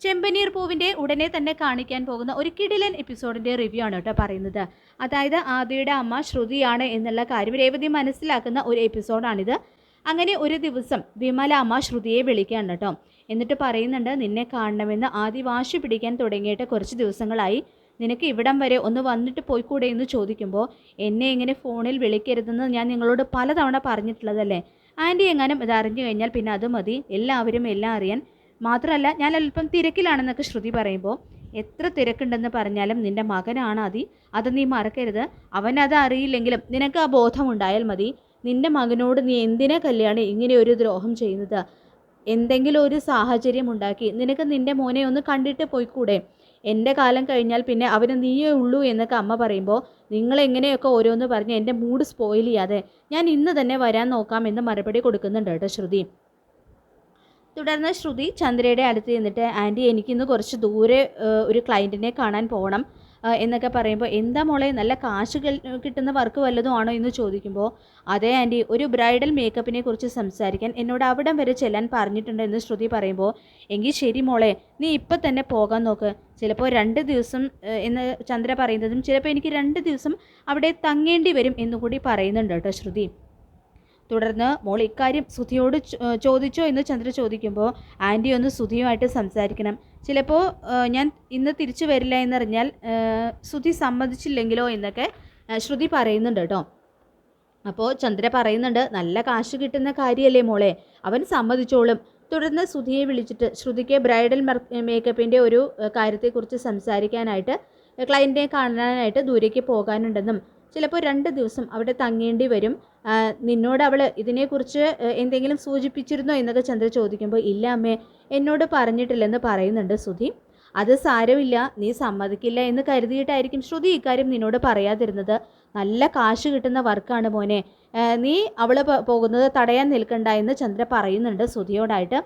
ചെമ്പനീർ പൂവിൻ്റെ ഉടനെ തന്നെ കാണിക്കാൻ പോകുന്ന ഒരു കിടിലൻ എപ്പിസോഡിൻ്റെ റിവ്യൂ ആണ് കേട്ടോ പറയുന്നത്. അതായത് ആദിയുടെ അമ്മ ശ്രുതിയാണ് എന്നുള്ള കാര്യം രേവതി മനസ്സിലാക്കുന്ന ഒരു എപ്പിസോഡാണിത്. അങ്ങനെ ഒരു ദിവസം വിമല അമ്മ ശ്രുതിയെ വിളിക്കുകയാണ് കേട്ടോ. എന്നിട്ട് പറയുന്നുണ്ട്, നിന്നെ കാണണമെന്ന് ആദി വാശി പിടിക്കാൻ തുടങ്ങിയിട്ട് കുറച്ച് ദിവസങ്ങളായി, നിനക്ക് ഇവിടം വരെ ഒന്ന് വന്നിട്ട് പോയിക്കൂടെ എന്ന് ചോദിക്കുമ്പോൾ, എന്നെ ഇങ്ങനെ ഫോണിൽ വിളിക്കരുതെന്ന് ഞാൻ നിങ്ങളോട് പലതവണ പറഞ്ഞിട്ടുള്ളതല്ലേ. ആൻറ്റി എങ്ങാനും ഇത് അറിഞ്ഞു കഴിഞ്ഞാൽ പിന്നെ അത് മതി, എല്ലാവരും എല്ലാം അറിയാൻ. മാത്രമല്ല ഞാൻ അല്പം തിരക്കിലാണെന്നൊക്കെ ശ്രുതി പറയുമ്പോൾ, എത്ര തിരക്കുണ്ടെന്ന് പറഞ്ഞാലും നിൻ്റെ മകനാണ് ആദി, അത് നീ മറക്കരുത്. അവനത് അറിയില്ലെങ്കിലും നിനക്ക് ആ ബോധമുണ്ടായാൽ മതി. നിൻ്റെ മകനോട് നീ എന്തിനാ കല്യാണി ഇങ്ങനെ ഒരു ദ്രോഹം ചെയ്യുന്നത്? എന്തെങ്കിലും ഒരു സാഹചര്യം ഉണ്ടാക്കി നിനക്ക് നിൻ്റെ മോനെ ഒന്ന് കണ്ടിട്ട് പോയിക്കൂടെ? എൻ്റെ കാലം കഴിഞ്ഞാൽ പിന്നെ അവന് നീയേ ഉള്ളൂ എന്നൊക്കെ അമ്മ പറയുമ്പോൾ, നിങ്ങളെങ്ങനെയൊക്കെ ഓരോന്ന് പറഞ്ഞ് എൻ്റെ മൂഡ് സ്പോയിൽ ചെയ്യാതെ ഞാൻ ഇന്ന് തന്നെ വരാൻ നോക്കാമെന്ന് മറുപടി കൊടുക്കുന്നുണ്ട് കേട്ടോ ശ്രുതി. തുടർന്ന് ശ്രുതി ചന്ദ്രയുടെ അടുത്ത് ചെന്നിട്ട്, ആൻറ്റി എനിക്കിന്ന് കുറച്ച് ദൂരെ ഒരു ക്ലയൻറ്റിനെ കാണാൻ പോകണം എന്നൊക്കെ പറയുമ്പോൾ, എന്താ മോളെ നല്ല കാശ് കിട്ടുന്ന വർക്ക് വല്ലതും ആണോ എന്ന് ചോദിക്കുമ്പോൾ, അതെ ആൻറ്റി, ഒരു ബ്രൈഡൽ മേക്കപ്പിനെ കുറിച്ച് സംസാരിക്കാൻ എന്നോട് അവിടം വരെ ചെല്ലാൻ പറഞ്ഞിട്ടുണ്ട് എന്ന് ശ്രുതി പറയുമ്പോൾ, എങ്കിൽ ശരി മോളെ, നീ ഇപ്പം തന്നെ പോകാൻ നോക്ക്. ചിലപ്പോൾ 2 ദിവസം എന്ന് ചന്ദ്ര പറയുന്നതും, ചിലപ്പോൾ എനിക്ക് 2 ദിവസം അവിടെ തങ്ങേണ്ടി വരും എന്നുകൂടി പറയുന്നുണ്ട് കേട്ടോ ശ്രുതി. തുടർന്ന് മോൾ ഇക്കാര്യം സുധിയോട് ചോദിച്ചോ എന്ന് ചന്ദ്ര ചോദിക്കുമ്പോൾ, ആൻറ്റി ഒന്ന് സുധിയുമായിട്ട് സംസാരിക്കണം. ചിലപ്പോൾ ഞാൻ ഇന്ന് തിരിച്ചു വരില്ല എന്നറിഞ്ഞാൽ സുധി സമ്മതിച്ചില്ലെങ്കിലോ എന്നൊക്കെ ശ്രുതി പറയുന്നുണ്ട് കേട്ടോ. അപ്പോൾ ചന്ദ്ര പറയുന്നുണ്ട്, നല്ല കാശ് കിട്ടുന്ന കാര്യമല്ലേ മോളെ, അവൻ സമ്മതിച്ചോളും. തുടർന്ന് സുധിയെ വിളിച്ചിട്ട് ശ്രുതിക്ക് ബ്രൈഡൽ മേക്കപ്പിൻ്റെ ഒരു കാര്യത്തെക്കുറിച്ച് സംസാരിക്കാനായിട്ട് ക്ലയൻറ്റിനെ കാണാനായിട്ട് ദൂരേക്ക് പോകാനുണ്ടെന്നും, ചിലപ്പോൾ 2 ദിവസം അവിടെ തങ്ങേണ്ടി വരും. നിന്നോട് അവൾ ഇതിനെക്കുറിച്ച് എന്തെങ്കിലും സൂചിപ്പിച്ചിരുന്നോ എന്നൊക്കെ ചന്ദ്ര ചോദിക്കുമ്പോൾ, ഇല്ല അമ്മേ, എന്നോട് പറഞ്ഞിട്ടില്ലെന്ന് പറയുന്നുണ്ട് സുധി. അത് സാരമില്ല, നീ സമ്മതിക്കില്ല എന്ന് കരുതിയിട്ടായിരിക്കും ശ്രുതി ഇക്കാര്യം നിന്നോട് പറയാതിരുന്നത്. നല്ല കാശ് കിട്ടുന്ന വർക്കാണ് മോനെ, നീ അവൾ പോകുന്നത് തടയാൻ നിൽക്കണ്ട എന്ന് ചന്ദ്ര പറയുന്നുണ്ട് സുധിയോടായിട്ട്.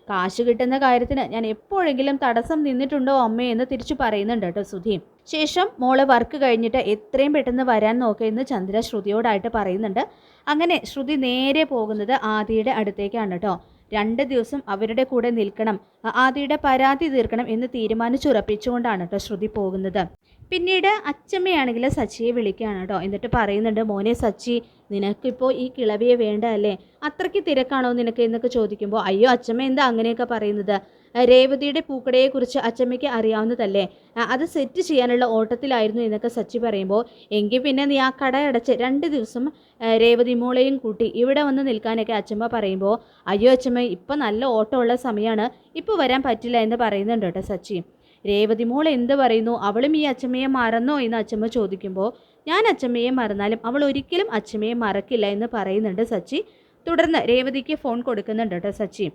കാശ് കിട്ടുന്ന കാര്യത്തിന് ഞാൻ എപ്പോഴെങ്കിലും തടസ്സം നിന്നിട്ടുണ്ടോ അമ്മേ എന്ന് തിരിച്ചു പറയുന്നുണ്ട് കേട്ടോ സുധി. ശേഷം മോള് വർക്ക് കഴിഞ്ഞിട്ട് എത്രയും പെട്ടെന്ന് വരാൻ നോക്കുകയെന്ന് ചന്ദ്ര ശ്രുതിയോടായിട്ട് പറയുന്നുണ്ട്. അങ്ങനെ ശ്രുതി നേരെ പോകുന്നത് ആദിയുടെ അടുത്തേക്കാണ് കേട്ടോ. 2 ദിവസം അവരുടെ കൂടെ നിൽക്കണം, ആദിയുടെ പരാതി തീർക്കണം എന്ന് തീരുമാനിച്ചുറപ്പിച്ചുകൊണ്ടാണ് കേട്ടോ ശ്രുതി പോകുന്നത്. പിന്നീട് അച്ചമ്മയാണെങ്കിൽ സച്ചിയെ വിളിക്കുകയാണ് കേട്ടോ. എന്നിട്ട് പറയുന്നുണ്ട്, മോനെ സച്ചി, നിനക്കിപ്പോൾ ഈ കിളവിയെ വേണ്ട അല്ലേ, അത്രയ്ക്ക് തിരക്കാണോ നിനക്ക് എന്നൊക്കെ ചോദിക്കുമ്പോൾ, അയ്യോ അച്ചമ്മ എന്താ അങ്ങനെയൊക്കെ പറയുന്നത്, രേവതിയുടെ പൂക്കടയെക്കുറിച്ച് അച്ചമ്മയ്ക്ക് അറിയാവുന്നതല്ലേ, അത് സെറ്റ് ചെയ്യാനുള്ള ഓട്ടത്തിലായിരുന്നു എന്നൊക്കെ സച്ചി പറയുമ്പോൾ, എങ്കിൽ പിന്നെ നീ ആ കട അടച്ച് 2 ദിവസം രേവതി മോളെയും കൂട്ടി ഇവിടെ വന്ന് നിൽക്കാനൊക്കെ അച്ചമ്മ പറയുമ്പോൾ, അയ്യോ അച്ചമ്മ ഇപ്പം നല്ല ഓട്ടമുള്ള സമയമാണ്, ഇപ്പോൾ വരാൻ പറ്റില്ല എന്ന് പറയുന്നുണ്ട് കേട്ടോ സച്ചി. രേവതി മോൾ എന്ത് പറയുന്നു, അവളും ഈ അച്ചമ്മയെ മറന്നോ എന്ന് അച്ചമ്മ ചോദിക്കുമ്പോൾ, ഞാൻ അച്ചമ്മയെ മറന്നാലും അവൾ ഒരിക്കലും അച്ചമ്മയെ മറക്കില്ല എന്ന് പറയുന്നുണ്ട് സച്ചി. തുടർന്ന് രേവതിക്ക് ഫോൺ കൊടുക്കുന്നുണ്ട് കേട്ടോ സച്ചി.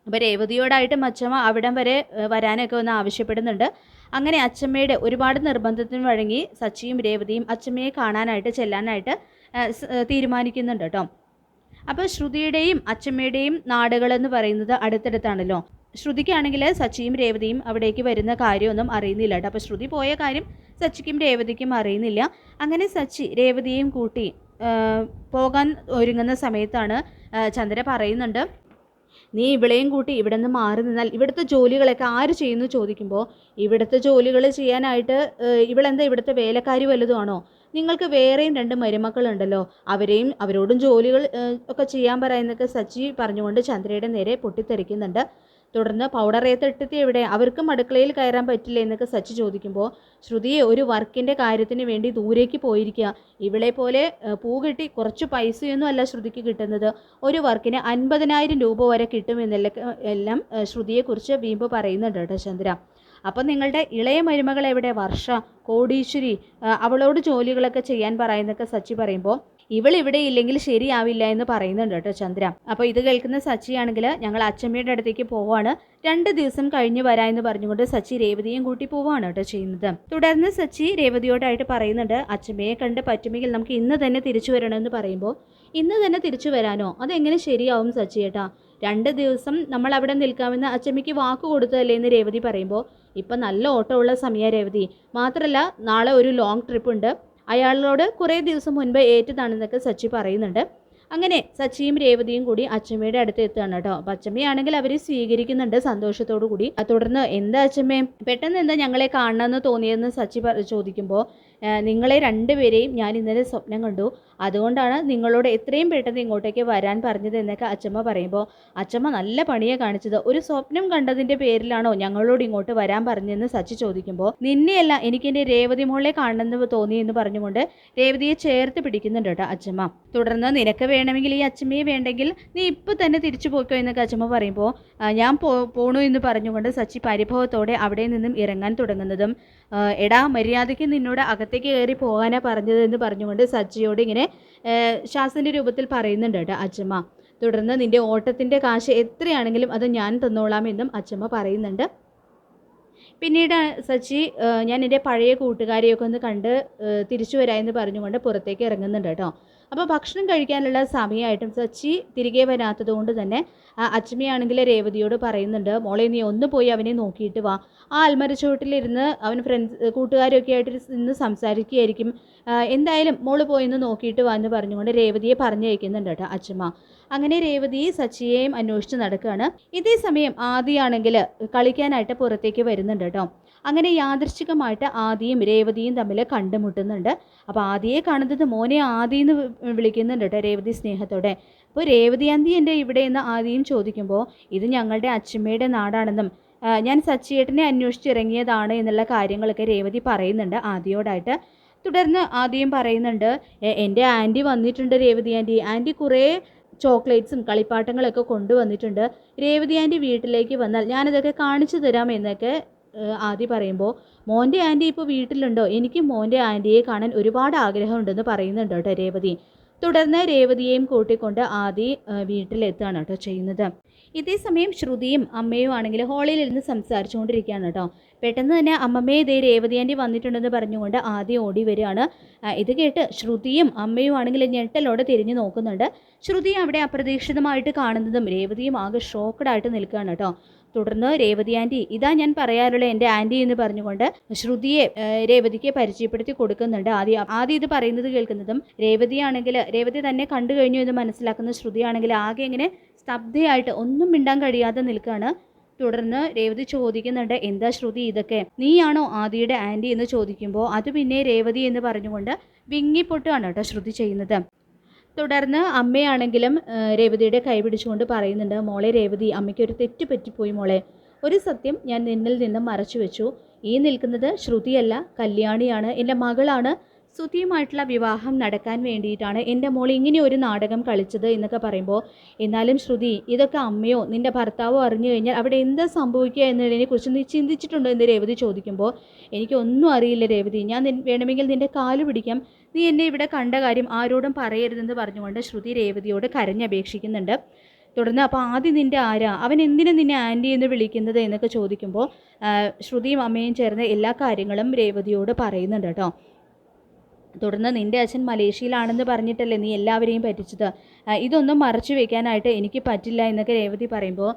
അപ്പോൾ രേവതിയോടായിട്ടും അച്ചമ്മ അവിടം വരെ വരാനൊക്കെ ഒന്ന് ആവശ്യപ്പെടുന്നുണ്ട്. അങ്ങനെ അച്ചമ്മയുടെ ഒരുപാട് നിർബന്ധത്തിന് വഴങ്ങി സച്ചിയും രേവതിയും അച്ചമ്മയെ കാണാനായിട്ട് ചെല്ലാനായിട്ട് തീരുമാനിക്കുന്നുണ്ട് കേട്ടോ. അപ്പോൾ ശ്രുതിയുടെയും അച്ചമ്മയുടെയും നാടുകളെന്ന് പറയുന്നത് അടുത്തടുത്താണല്ലോ. ശ്രുതിക്കാണെങ്കിൽ സച്ചിയും രേവതിയും അവിടേക്ക് വരുന്ന കാര്യമൊന്നും അറിയുന്നില്ല കേട്ടോ. അപ്പോൾ ശ്രുതി പോയ കാര്യം സച്ചിക്കും രേവതിക്കും അറിയുന്നില്ല. അങ്ങനെ സച്ചി രേവതിയെയും കൂട്ടി പോകാൻ ഒരുങ്ങുന്ന സമയത്താണ് ചന്ദ്ര പറയുന്നുണ്ട്, നീ ഇവിളെയും കൂട്ടി ഇവിടെ നിന്ന് മാറി നിന്നാൽ ഇവിടുത്തെ ജോലികളൊക്കെ ആര് ചെയ്യുന്നു ചോദിക്കുമ്പോൾ, ഇവിടുത്തെ ജോലികൾ ചെയ്യാനായിട്ട് ഇവളെന്താ ഇവിടുത്തെ വേലക്കാരി വല്ലതുമാണോ? നിങ്ങൾക്ക് വേറെയും 2 മരുമക്കളുണ്ടല്ലോ, അവരോടും ജോലികൾ ഒക്കെ ചെയ്യാൻ പറയുന്നൊക്കെ സച്ചി പറഞ്ഞുകൊണ്ട് ചന്ദ്രയുടെ നേരെ പൊട്ടിത്തെറിക്കുന്നുണ്ട്. തുടർന്ന് പൗഡർ ഏത്തെടുത്തി എവിടെ, അവർക്കും അടുക്കളയിൽ കയറാൻ പറ്റില്ല എന്നൊക്കെ സച്ചി ചോദിക്കുമ്പോൾ, ശ്രുതിയെ ഒരു വർക്കിൻ്റെ കാര്യത്തിന് വേണ്ടി ദൂരേക്ക് പോയിരിക്കുക, ഇവളെ പോലെ പൂ കെട്ടി കുറച്ച് പൈസയൊന്നും അല്ല ശ്രുതിക്ക് കിട്ടുന്നത്, ഒരു വർക്കിന് 50,000 രൂപ വരെ കിട്ടുമെന്നെല്ലാം ശ്രുതിയെക്കുറിച്ച് വീമ്പ് പറയുന്നുണ്ട് കേട്ടോ ചന്ദ്ര. അപ്പം നിങ്ങളുടെ ഇളയ മരുമകൾ എവിടെ, വർഷ, കോടീശ്വരി, അവളോട് ജോലികളൊക്കെ ചെയ്യാൻ പറയുന്നൊക്കെ സച്ചി പറയുമ്പോൾ, ഇവളിവിടെ ഇല്ലെങ്കിൽ ശരിയാവില്ല എന്ന് പറയുന്നുണ്ട് കേട്ടോ ചന്ദ്ര. അപ്പോൾ ഇത് കേൾക്കുന്ന സച്ചിയാണെങ്കിൽ, ഞങ്ങൾ അച്ചമ്മയുടെ അടുത്തേക്ക് പോവാണ്, 2 ദിവസം കഴിഞ്ഞ് വരാം എന്ന് പറഞ്ഞുകൊണ്ട് സച്ചി രേവതിയും കൂട്ടി പോവാണ് കേട്ടോ ചെയ്യുന്നത്. തുടർന്ന് സച്ചി രേവതിയോടായിട്ട് പറയുന്നുണ്ട്, അച്ചമ്മയെ കണ്ട് പറ്റുമെങ്കിൽ നമുക്ക് ഇന്ന് തന്നെ തിരിച്ചു വരണമെന്ന് പറയുമ്പോൾ, ഇന്ന് തന്നെ തിരിച്ചു വരാനോ, അതെങ്ങനെ ശരിയാവും സച്ചി ഏട്ടാ, 2 ദിവസം നമ്മൾ അവിടെ നിൽക്കാമെന്ന് അച്ചമ്മയ്ക്ക് വാക്ക് കൊടുത്തതല്ലേ എന്ന് രേവതി പറയുമ്പോൾ, ഇപ്പം നല്ല ഓട്ടമുള്ള സമയമാണ് രേവതി, മാത്രമല്ല നാളെ ഒരു ലോങ് ട്രിപ്പ് ഉണ്ട്, അയാളോട് കുറേ ദിവസം മുൻപ് ഏറ്റതാണെന്നൊക്കെ സച്ചി പറയുന്നുണ്ട്. അങ്ങനെ സച്ചിയും രേവതിയും കൂടി അച്ചമ്മയുടെ അടുത്ത് എത്തുകയാണ് കേട്ടോ. അപ്പം അച്ചമ്മയാണെങ്കിൽ അവർ സ്വീകരിക്കുന്നുണ്ട് സന്തോഷത്തോടു കൂടി. തുടർന്ന് എന്താ അച്ചമ്മേ പെട്ടെന്ന് എന്താ ഞങ്ങളെ കാണണമെന്ന് തോന്നിയതെന്ന് സച്ചി ചോദിക്കുമ്പോൾ നിങ്ങളെ രണ്ടുപേരെയും ഞാൻ ഇന്നലെ സ്വപ്നം കണ്ടു, അതുകൊണ്ടാണ് നിങ്ങളോട് എത്രയും പെട്ടെന്ന് ഇങ്ങോട്ടേക്ക് വരാൻ പറഞ്ഞത് എന്നൊക്കെ അച്ചമ്മ പറയുമ്പോൾ അച്ചമ്മ നല്ല പണിയെ കാണിച്ചത്, ഒരു സ്വപ്നം കണ്ടതിൻ്റെ പേരിലാണോ ഞങ്ങളോട് ഇങ്ങോട്ട് വരാൻ പറഞ്ഞതെന്ന് സച്ചി ചോദിക്കുമ്പോൾ നിന്നെയല്ല എനിക്കെൻ്റെ രേവതി മോളെ കാണണമെന്ന് തോന്നി എന്ന് പറഞ്ഞുകൊണ്ട് രേവതിയെ ചേർത്ത് പിടിക്കുന്നുണ്ട് കേട്ടോ അച്ചമ്മ. തുടർന്ന് നിനക്ക് വേണമെങ്കിൽ ഈ അച്ചമ്മയെ വേണ്ടെങ്കിൽ നീ ഇപ്പോൾ തന്നെ തിരിച്ചു പോയിക്കോ എന്നൊക്കെ അച്ചമ്മ പറയുമ്പോൾ ഞാൻ പോണു എന്ന് പറഞ്ഞുകൊണ്ട് സച്ചി പരിഭവത്തോടെ അവിടെ നിന്നും ഇറങ്ങാൻ തുടങ്ങുന്നതും എടാ മര്യാദയ്ക്ക് നിന്നോട് അകത്തേക്ക് കയറി പോകാനാ പറഞ്ഞതെന്ന് പറഞ്ഞുകൊണ്ട് സച്ചിയോട് ഇങ്ങനെ ശാസന്റെ രൂപത്തിൽ പറയുന്നുണ്ട് കേട്ടോ അച്ചമ്മ. തുടർന്ന് നിന്റെ ഓട്ടത്തിൻ്റെ കാശ് എത്രയാണെങ്കിലും അത് ഞാൻ തന്നോളാം എന്നും അച്ചമ്മ പറയുന്നുണ്ട്. പിന്നീട് സച്ചി ഞാൻ എൻ്റെ പഴയ കൂട്ടുകാരെയൊക്കെ ഒന്ന് കണ്ട് തിരിച്ചു വരാമെന്ന് പറഞ്ഞുകൊണ്ട് പുറത്തേക്ക് ഇറങ്ങുന്നുണ്ട് കേട്ടോ. അപ്പോൾ ഭക്ഷണം കഴിക്കാനുള്ള സമയമായിട്ടും സച്ചി തിരികെ വരാത്തത് കൊണ്ട് തന്നെ അച്ചമ്മയാണെങ്കിൽ രേവതിയോട് പറയുന്നുണ്ട്, മോളെ നീ ഒന്ന് പോയി അവനെ നോക്കിയിട്ട് വാ, ആ അൽമരച്ചുവട്ടിലിരുന്ന് അവൻ കൂട്ടുകാരൊക്കെ ആയിട്ട് ഇന്ന് സംസാരിക്കുകയായിരിക്കും, എന്തായാലും മോള് പോയി ഒന്ന് നോക്കിയിട്ട് വാ എന്ന് പറഞ്ഞുകൊണ്ട് രേവതിയെ പറഞ്ഞയക്കുന്നുണ്ട് കേട്ടോ അച്ചമ്മ. അങ്ങനെ രേവതി സച്ചിയെയും അന്വേഷിച്ച് നടക്കുകയാണ്. ഇതേ സമയം ആദിയാണെങ്കിൽ കളിക്കാനായിട്ട് പുറത്തേക്ക് വരുന്നുണ്ട് കേട്ടോ. അങ്ങനെ യാദൃശ്ചികമായിട്ട് ആദിയും രേവതിയും തമ്മിൽ കണ്ടുമുട്ടുന്നുണ്ട്. അപ്പോൾ ആദിയെ കാണുന്നത് മോനെ ആദി എന്ന് വിളിക്കുന്നുണ്ട് കേട്ടോ രേവതി സ്നേഹത്തോടെ. അപ്പോൾ രേവതി ആന്റി എൻ്റെ ഇവിടെ എന്ന് ആദിയും ചോദിക്കുമ്പോൾ ഇത് ഞങ്ങളുടെ അച്ഛമ്മയുടെ നാടാണെന്നും ഞാൻ സച്ചിയേട്ടനെ അന്വേഷിച്ചിറങ്ങിയതാണ് എന്നുള്ള കാര്യങ്ങളൊക്കെ രേവതി പറയുന്നുണ്ട് ആദിയോടായിട്ട്. തുടർന്ന് ആദിയും പറയുന്നുണ്ട്, എൻ്റെ ആൻറ്റി വന്നിട്ടുണ്ട് രേവതി ആൻറ്റി കുറേ ചോക്ലേറ്റ്സും കളിപ്പാട്ടങ്ങളൊക്കെ കൊണ്ടുവന്നിട്ടുണ്ട്, രേവതി ആൻറ്റി വീട്ടിലേക്ക് വന്നാൽ ഞാനതൊക്കെ കാണിച്ചു തരാം എന്നൊക്കെ ആദി പറയുമ്പോൾ മോൻ്റെ ആൻറ്റി ഇപ്പോൾ വീട്ടിലുണ്ടോ, എനിക്ക് മോൻ്റെ ആൻറ്റിയെ കാണാൻ ഒരുപാട് ആഗ്രഹമുണ്ടെന്ന് പറയുന്നുണ്ട് കേട്ടോ രേവതി. തുടർന്ന് രേവതിയെയും കൂട്ടിക്കൊണ്ട് ആദി വീട്ടിലെത്തുകയാണ് കേട്ടോ ചെയ്യുന്നത്. ഇതേ സമയം ശ്രുതിയും അമ്മയും ആണെങ്കിൽ ഹാളിൽ ഇരുന്ന് സംസാരിച്ചുകൊണ്ടിരിക്കുകയാണ് കേട്ടോ. പെട്ടെന്ന് തന്നെ അമ്മമ്മയെ ഇതേ രേവതി ആൻറ്റി വന്നിട്ടുണ്ടെന്ന് പറഞ്ഞുകൊണ്ട് ആദ്യം ഓടി വരികയാണ്. ഇത് കേട്ട് ശ്രുതിയും അമ്മയും ആണെങ്കിൽ ഞെട്ടലോടെ തിരിഞ്ഞു നോക്കുന്നുണ്ട്. ശ്രുതിയെ അവിടെ അപ്രതീക്ഷിതമായിട്ട് കാണുന്നതും രേവതിയും ആകെ ഷോക്കഡായിട്ട് നിൽക്കുകയാണ് കേട്ടോ. തുടർന്ന് രേവതി ആൻറ്റി ഇതാ ഞാൻ പറയാറുള്ള എൻ്റെ ആൻറ്റി എന്ന് പറഞ്ഞുകൊണ്ട് ശ്രുതിയെ രേവതിക്ക് പരിചയപ്പെടുത്തി കൊടുക്കുന്നുണ്ട്. ആദ്യം ഇത് പറയുന്നത് കേൾക്കുന്നതും രേവതി തന്നെ കണ്ടു കഴിഞ്ഞു എന്ന് മനസ്സിലാക്കുന്ന ശ്രുതിയാണെങ്കിൽ ആകെ ഇങ്ങനെ സ്തബ്ധയായിട്ട് ഒന്നും മിണ്ടാൻ കഴിയാതെ നിൽക്കുകയാണ്. തുടർന്ന് രേവതി ചോദിക്കുന്നുണ്ട്, എന്താ ശ്രുതി ഇതൊക്കെ, നീയാണോ ആദിയുടെ ആൻറ്റി എന്ന് ചോദിക്കുമ്പോൾ അത് പിന്നെ രേവതി എന്ന് പറഞ്ഞുകൊണ്ട് വിങ്ങിപ്പൊട്ടുകയാണ് കേട്ടോ ശ്രുതി ചെയ്യുന്നത്. തുടർന്ന് അമ്മയാണെങ്കിലും രേവതിയുടെ കൈ പിടിച്ചുകൊണ്ട് പറയുന്നുണ്ട്, മോളെ രേവതി, അമ്മയ്ക്കൊരു തെറ്റ് പറ്റിപ്പോയി മോളെ, ഒരു സത്യം ഞാൻ നിന്നിൽ നിന്നും മറച്ചു വെച്ചു. ഈ നിൽക്കുന്നത് ശ്രുതിയല്ല, കല്യാണിയാണ്, എൻ്റെ മകളാണ്. ശ്രുതിയുമായിട്ടുള്ള വിവാഹം നടക്കാൻ വേണ്ടിയിട്ടാണ് എൻ്റെ മോൾ ഇങ്ങനെ ഒരു നാടകം കളിച്ചത് എന്നൊക്കെ പറയുമ്പോൾ, എന്നാലും ശ്രുതി ഇതൊക്കെ അമ്മയോ നിൻ്റെ ഭർത്താവോ അറിഞ്ഞു കഴിഞ്ഞാൽ അവിടെ എന്താ സംഭവിക്കുക എന്നതിനെക്കുറിച്ച് നീ ചിന്തിച്ചിട്ടുണ്ടോ എന്ന് രേവതി ചോദിക്കുമ്പോൾ, എനിക്കൊന്നും അറിയില്ല രേവതി, ഞാൻ വേണമെങ്കിൽ നിൻ്റെ കാല് പിടിക്കാം, നീ എന്നെ ഇവിടെ കണ്ട കാര്യം ആരോടും പറയരുതെന്ന് പറഞ്ഞുകൊണ്ട് ശ്രുതി രേവതിയോട് കരഞ്ഞപേക്ഷിക്കുന്നുണ്ട്. തുടർന്ന് അപ്പോൾ ആദ്യം നിൻ്റെ ആരാ, അവൻ എന്തിനാ നിന്നെ ആൻറ്റി എന്ന് വിളിക്കുന്നത് എന്നൊക്കെ ചോദിക്കുമ്പോൾ ശ്രുതിയും അമ്മയും ചേർന്ന് എല്ലാ കാര്യങ്ങളും രേവതിയോട് പറയുന്നുണ്ട് കേട്ടോ. തുടർന്ന് നിൻ്റെ അച്ഛൻ മലേഷ്യയിലാണെന്ന് പറഞ്ഞിട്ടല്ലേ നീ എല്ലാവരെയും പറ്റിച്ചത്, ഇതൊന്നും മറച്ചു വെക്കാനായിട്ട് എനിക്ക് പറ്റില്ല എന്നൊക്കെ രേവതി പറയുമ്പോൾ,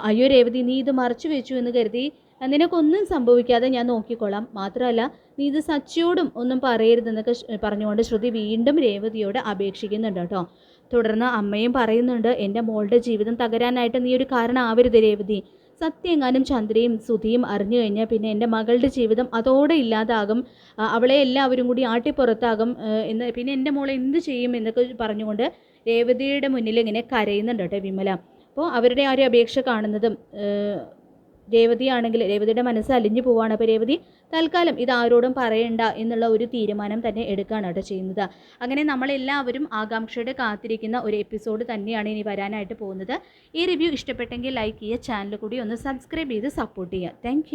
അയ്യോ രേവതി, നീ ഇത് മറച്ചു വെച്ചു എന്ന് കരുതി നിനക്കൊന്നും സംഭവിക്കാതെ ഞാൻ നോക്കിക്കൊള്ളാം, മാത്രമല്ല നീ ഇത് സച്ചിയോടും ഒന്നും പറയരുതെന്നൊക്കെ പറഞ്ഞുകൊണ്ട് ശ്രുതി വീണ്ടും രേവതിയോട് അപേക്ഷിക്കുന്നുണ്ട് കേട്ടോ. തുടർന്ന് അമ്മയും പറയുന്നുണ്ട്, എൻ്റെ മോളുടെ ജീവിതം തകരാനായിട്ട് നീ ഒരു കാരണമാവരുത് രേവതി, സത്യമെങ്ങാനും ചന്ദ്രയും സുധിയും അറിഞ്ഞു കഴിഞ്ഞാൽ പിന്നെ എൻ്റെ മകളുടെ ജീവിതം അതോടെ ഇല്ലാതാകും, അവളെ എല്ലാവരും കൂടി ആട്ടിപ്പുറത്താകും പിന്നെ എൻ്റെ മോളെ എന്ത് ചെയ്യും എന്നൊക്കെ പറഞ്ഞുകൊണ്ട് രേവതിയുടെ മുന്നിൽ ഇങ്ങനെ കരയുന്നുണ്ട് കേട്ടോ വിമല. അപ്പോൾ അവരുടെ ആ ഒരു അപേക്ഷ കാണുന്നതും രേവതിയുടെ മനസ്സ് അലിഞ്ഞു പോവാണ്. അപ്പോൾ രേവതി തൽക്കാലം ഇത് ആരോടും പറയണ്ട എന്നുള്ള ഒരു തീരുമാനം തന്നെ എടുക്കുകയാണ് കേട്ടോ ചെയ്യുന്നത്. അങ്ങനെ നമ്മളെല്ലാവരും ആകാംക്ഷയോടെ കാത്തിരിക്കുന്ന ഒരു എപ്പിസോഡ് തന്നെയാണ് ഇനി വരാനായിട്ട് പോകുന്നത്. ഈ റിവ്യൂ ഇഷ്ടപ്പെട്ടെങ്കിൽ ലൈക്ക് ചെയ്യുക, ചാനൽ കൂടി ഒന്ന് സബ്സ്ക്രൈബ് ചെയ്ത് സപ്പോർട്ട് ചെയ്യുക. താങ്ക്